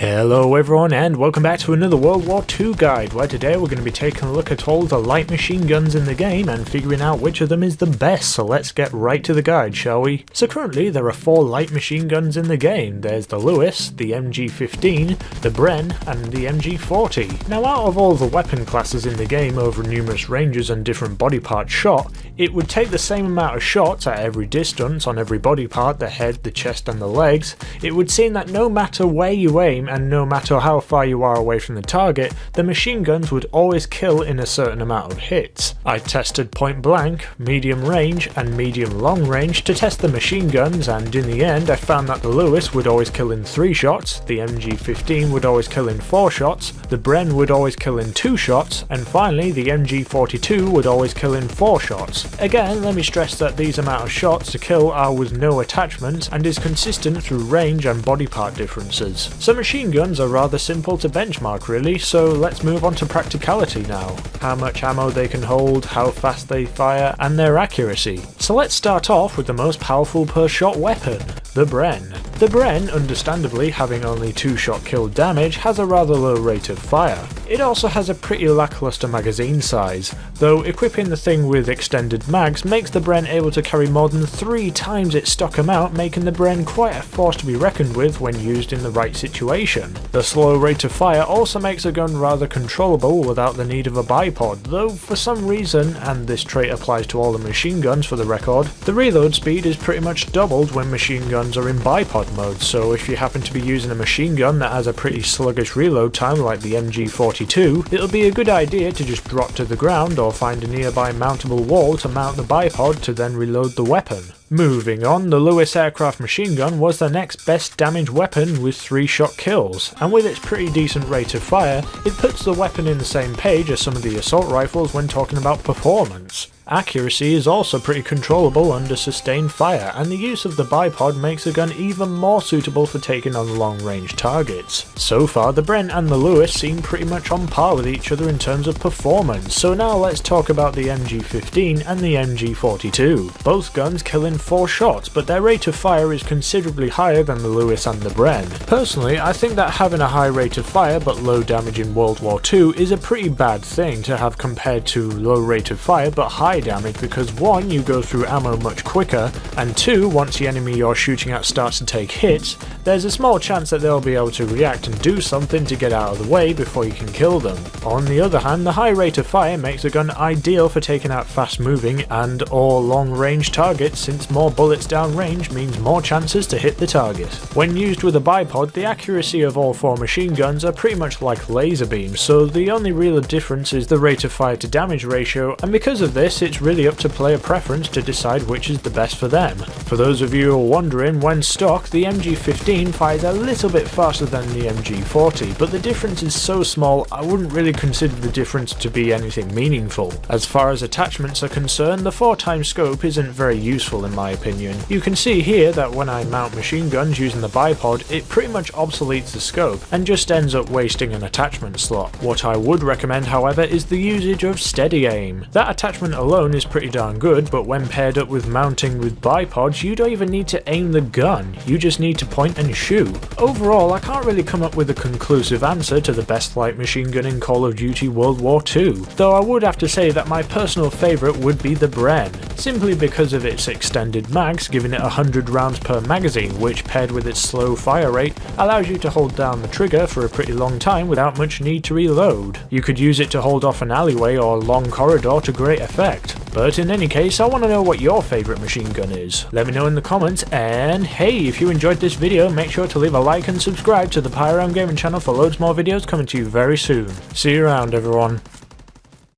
Hello everyone and welcome back to another World War II guide, where today we're going to be taking a look at all the light machine guns in the game and figuring out which of them is the best, so let's get right to the guide, shall we? So currently there are 4 light machine guns in the game. There's the Lewis, the MG15, the Bren and the MG40. Now out of all the weapon classes in the game over numerous ranges and different body parts shot, it would take the same amount of shots at every distance on every body part, the head, the chest and the legs. It would seem that no matter where you aim and no matter how far you are away from the target, the machine guns would always kill in a certain amount of hits. I tested point blank, medium range and medium long range to test the machine guns, and in the end I found that the Lewis would always kill in 3 shots, the MG15 would always kill in 4 shots, the Bren would always kill in 2 shots, and finally the MG42 would always kill in 4 shots. Again, let me stress that these amount of shots to kill are with no attachments and is consistent through range and body part differences. So machine guns are rather simple to benchmark really, so let's move on to practicality now. How much ammo they can hold, how fast they fire, and their accuracy. So let's start off with the most powerful per shot weapon, the Bren. The Bren, understandably having only 2-shot kill damage, has a rather low rate of fire. It also has a pretty lackluster magazine size, though equipping the thing with extended mags makes the Bren able to carry more than 3 times its stock amount, making the Bren quite a force to be reckoned with when used in the right situation. The slow rate of fire also makes the gun rather controllable without the need of a bipod, though for some reason, and this trait applies to all the machine guns for the record, the reload speed is pretty much doubled when machine guns are in bipod mode, so if you happen to be using a machine gun that has a pretty sluggish reload time like the MG42, it'll be a good idea to just drop to the ground or find a nearby mountable wall to mount the bipod to then reload the weapon. Moving on, the Lewis aircraft machine gun was the next best damage weapon with 3-shot kills, and with its pretty decent rate of fire, it puts the weapon in the same page as some of the assault rifles when talking about performance. Accuracy is also pretty controllable under sustained fire, and the use of the bipod makes the gun even more suitable for taking on long-range targets. So far, the Bren and the Lewis seem pretty much on par with each other in terms of performance, so now let's talk about the MG15 and the MG42. Both guns kill in 4 shots, but their rate of fire is considerably higher than the Lewis and the Bren. Personally, I think that having a high rate of fire but low damage in World War II is a pretty bad thing to have compared to low rate of fire but high damage, because 1, you go through ammo much quicker, and 2, once the enemy you're shooting at starts to take hits, there's a small chance that they'll be able to react and do something to get out of the way before you can kill them. On the other hand, the high rate of fire makes the gun ideal for taking out fast moving and or long range targets, since more bullets down range means more chances to hit the target. When used with a bipod, the accuracy of all 4 machine guns are pretty much like laser beams, so the only real difference is the rate of fire to damage ratio, and because of this it's really up to player preference to decide which is the best for them. For those of you who are wondering, when stock, the MG15 fires a little bit faster than the MG40, but the difference is so small I wouldn't really consider the difference to be anything meaningful. As far as attachments are concerned, the 4x scope isn't very useful in my opinion. You can see here that when I mount machine guns using the bipod, it pretty much obsoletes the scope and just ends up wasting an attachment slot. What I would recommend, however, is the usage of steady aim. That attachment alone is pretty darn good, but when paired up with mounting with bipods, you don't even need to aim the gun, you just need to point and shoot. Overall, I can't really come up with a conclusive answer to the best light machine gun in Call of Duty World War II, though I would have to say that my personal favourite would be the Bren, simply because of its extended mags, giving it 100 rounds per magazine, which paired with its slow fire rate allows you to hold down the trigger for a pretty long time without much need to reload. You could use it to hold off an alleyway or long corridor to great effect. But in any case, I want to know what your favourite machine gun is. Let me know in the comments, and hey, if you enjoyed this video, make sure to leave a like and subscribe to the Pyram Gaming channel for loads more videos coming to you very soon. See you around everyone.